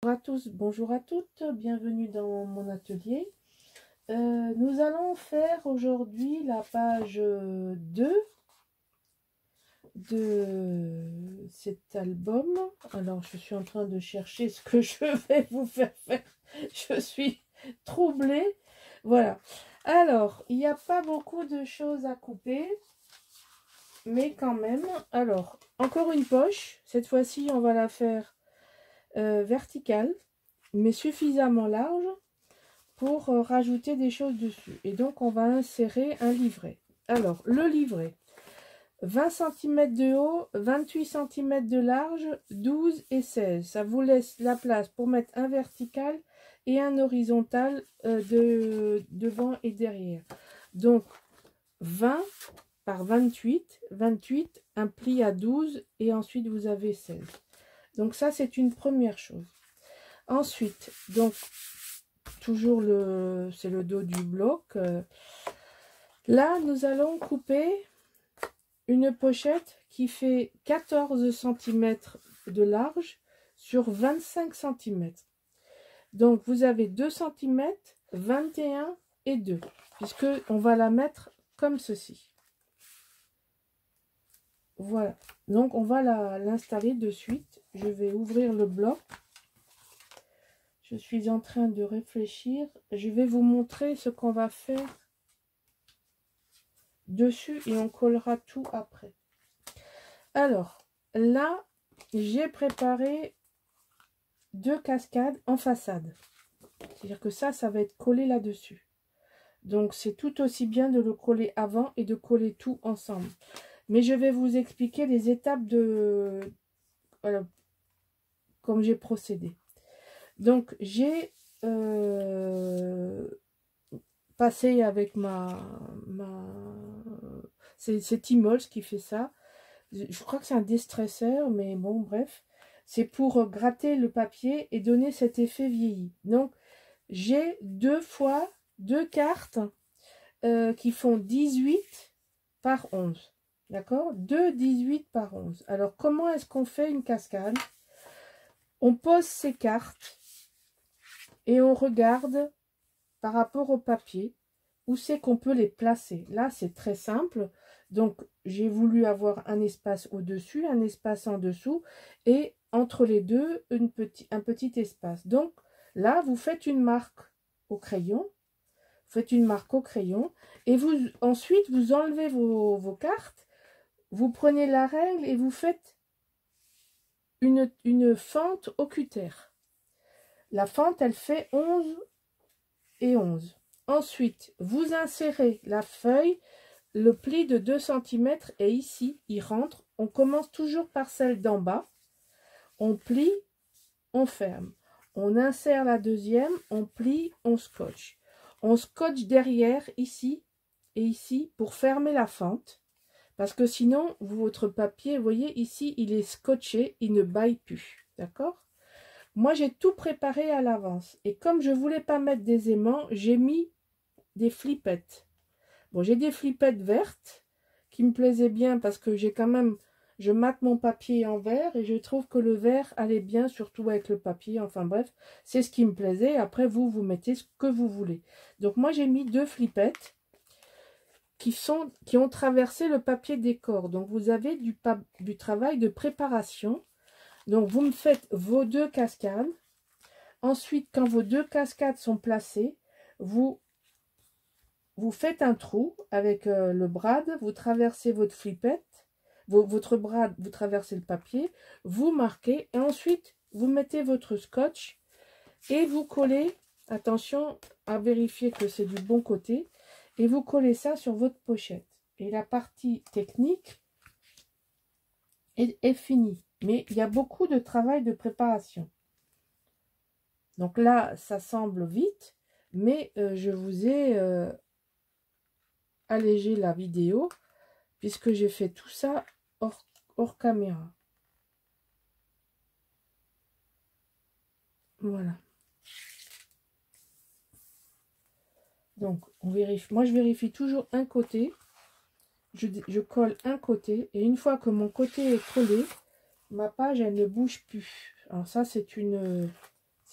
Bonjour à tous, bonjour à toutes, bienvenue dans mon atelier. Nous allons faire aujourd'hui la page 2 de cet album. Alors, je suis en train de chercher ce que je vais vous faire faire. Je suis troublée. Voilà. Alors, il n'y a pas beaucoup de choses à couper, mais quand même. Alors, encore une poche. Cette fois-ci, on va la faire verticale, mais suffisamment large pour rajouter des choses dessus. Et donc, on va insérer un livret. Alors, le livret, 20 cm de haut, 28 cm de large, 12 et 16. Ça vous laisse la place pour mettre un vertical et un horizontal devant et derrière. Donc, 20 par 28, 28, un pli à 12 et ensuite vous avez 16. Donc ça, c'est une première chose. Ensuite, donc, toujours c'est le dos du bloc. Là, nous allons couper une pochette qui fait 14 cm de large sur 25 cm. Donc, vous avez 2 cm, 21 et 2, puisque on va la mettre comme ceci. Voilà. Donc, on va l'installer de suite. Je vais ouvrir le bloc. Je suis en train de réfléchir. Je vais vous montrer ce qu'on va faire dessus et on collera tout après. Alors, là, j'ai préparé 2 cascades en façade. C'est-à-dire que ça va être collé là-dessus. Donc, c'est tout aussi bien de le coller avant et de coller tout ensemble. Mais je vais vous expliquer les étapes de... Voilà, comme j'ai procédé. Donc, j'ai passé avec c'est Timols qui fait ça. Je crois que c'est un déstresseur, mais bon, bref. C'est pour gratter le papier et donner cet effet vieilli. Donc, j'ai 2 fois 2 cartes qui font 18 par 11. D'accord? 2 18 par 11. Alors, comment est-ce qu'on fait une cascade? On pose ces cartes et on regarde par rapport au papier où c'est qu'on peut les placer. Là, c'est très simple. Donc, j'ai voulu avoir un espace au-dessus, un espace en dessous et entre les deux, un petit espace. Donc, là, vous faites une marque au crayon. Vous faites une marque au crayon et ensuite, vous enlevez vos cartes. Vous prenez la règle et vous faites une fente au cutter. La fente, elle fait 11 et 11. Ensuite, vous insérez la feuille, le pli de 2 cm et ici, il rentre. On commence toujours par celle d'en bas. On plie, on ferme. On insère la deuxième, on plie, on scotche. On scotche derrière, ici et ici, pour fermer la fente. Parce que sinon, votre papier, vous voyez, ici, il est scotché, il ne baille plus. D'accord? Moi, j'ai tout préparé à l'avance. Et comme je ne voulais pas mettre des aimants, j'ai mis des flippettes. Bon, j'ai des flippettes vertes qui me plaisaient bien parce que j'ai quand même... Je mate mon papier en vert et je trouve que le vert allait bien, surtout avec le papier. Enfin bref, c'est ce qui me plaisait. Après, vous mettez ce que vous voulez. Donc moi, j'ai mis 2 flippettes qui ont traversé le papier décor. Donc vous avez du travail de préparation. Donc vous me faites vos 2 cascades. Ensuite, quand vos 2 cascades sont placées, vous faites un trou avec le brad, vous traversez votre flippette, votre brad, vous traversez le papier, vous marquez et ensuite vous mettez votre scotch et vous collez, attention à vérifier que c'est du bon côté, et vous collez ça sur votre pochette. Et la partie technique est finie. Mais il y a beaucoup de travail de préparation. Donc là, ça semble vite, mais je vous ai allégé la vidéo puisque j'ai fait tout ça hors caméra. Voilà. Donc, on vérifie. Moi, je vérifie toujours un côté. Je colle un côté. Et une fois que mon côté est collé, ma page, elle ne bouge plus. Alors ça, c'est une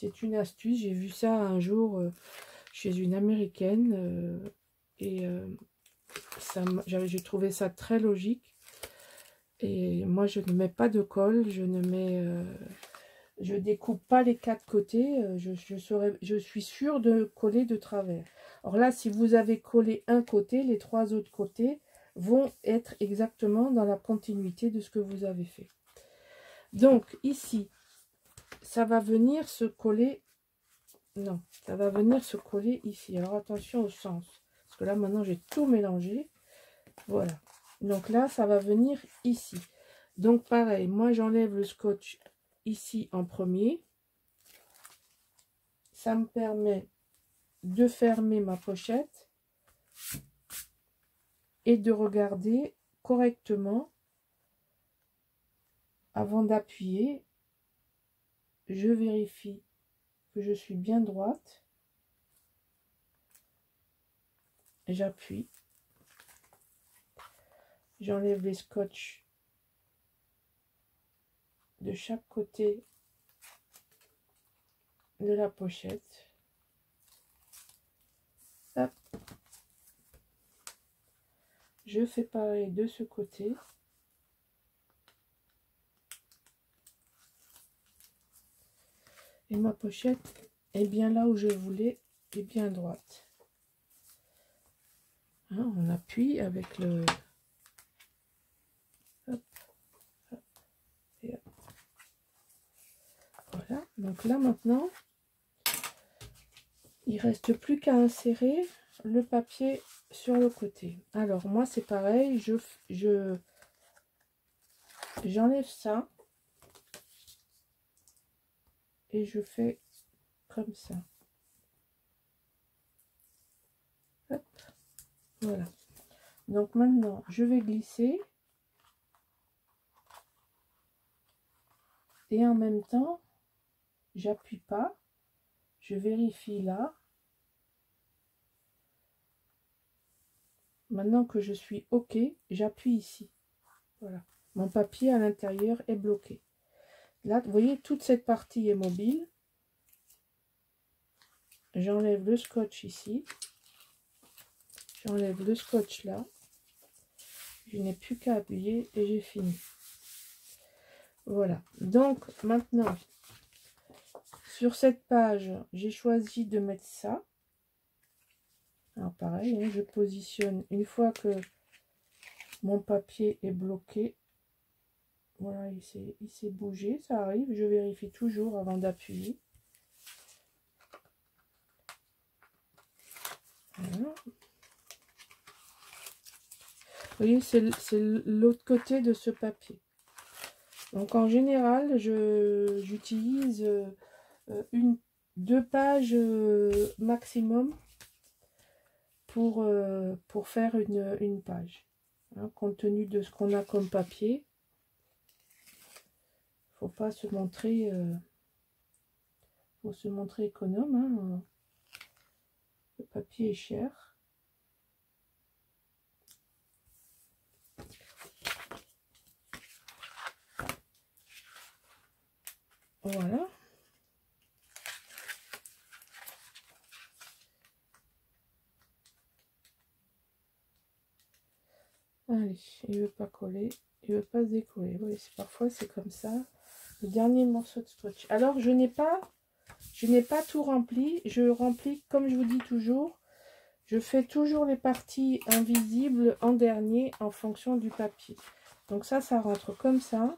C'est une astuce. J'ai vu ça un jour chez une américaine et j'ai trouvé ça très logique. Et moi, je ne mets pas de colle, je découpe pas les 4 côtés. Je suis sûre de coller de travers. Alors là, si vous avez collé un côté, les 3 autres côtés vont être exactement dans la continuité de ce que vous avez fait. Donc ici, ça va venir se coller. Non, ça va venir se coller ici. Alors attention au sens, parce que là maintenant j'ai tout mélangé. Voilà. Donc là, ça va venir ici. Donc pareil, moi j'enlève le scotch ici en premier. Ça me permet de fermer ma pochette et de regarder correctement avant d'appuyer. Je vérifie que je suis bien droite. J'appuie. J'enlève les scotch de chaque côté de la pochette. Hop. Je fais pareil de ce côté. Et ma pochette est bien là où je voulais, et bien droite. Hein, on appuie avec le... Hop, hop, et hop. Voilà, donc là maintenant, il reste plus qu'à insérer le papier sur le côté. Alors moi c'est pareil, j'enlève ça et je fais comme ça. Hop, voilà. Donc maintenant je vais glisser et en même temps j'appuie pas, je vérifie là. Maintenant que je suis OK, j'appuie ici. Voilà, mon papier à l'intérieur est bloqué. Là, vous voyez, toute cette partie est mobile. J'enlève le scotch ici. J'enlève le scotch là. Je n'ai plus qu'à appuyer et j'ai fini. Voilà. Donc, maintenant, sur cette page, j'ai choisi de mettre ça. Alors, pareil, hein, je positionne une fois que mon papier est bloqué. Voilà, il s'est bougé, ça arrive. Je vérifie toujours avant d'appuyer. Voilà. Vous voyez, c'est l'autre côté de ce papier. Donc en général, j'utilise 2 pages maximum pour faire une page. Hein, compte tenu de ce qu'on a comme papier, faut pas se montrer, faut se montrer économe. Hein. Le papier est cher. Voilà. Allez, il veut pas coller, il veut pas se décoller. Oui, parfois c'est comme ça. Le dernier morceau de scotch. Alors je n'ai pas tout rempli. Je remplis comme je vous dis toujours. Je fais toujours les parties invisibles en dernier en fonction du papier. Donc ça rentre comme ça.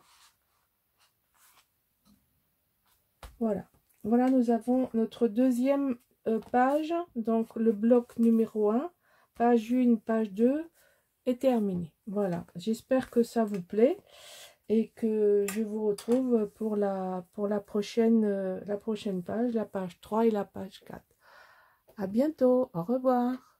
Voilà. Voilà, nous avons notre deuxième page. Donc le bloc numéro 1. Page 1, page 2 est terminé. Voilà. J'espère que ça vous plaît. Et que je vous retrouve pour la prochaine page, la page 3 et la page 4. À bientôt. Au revoir.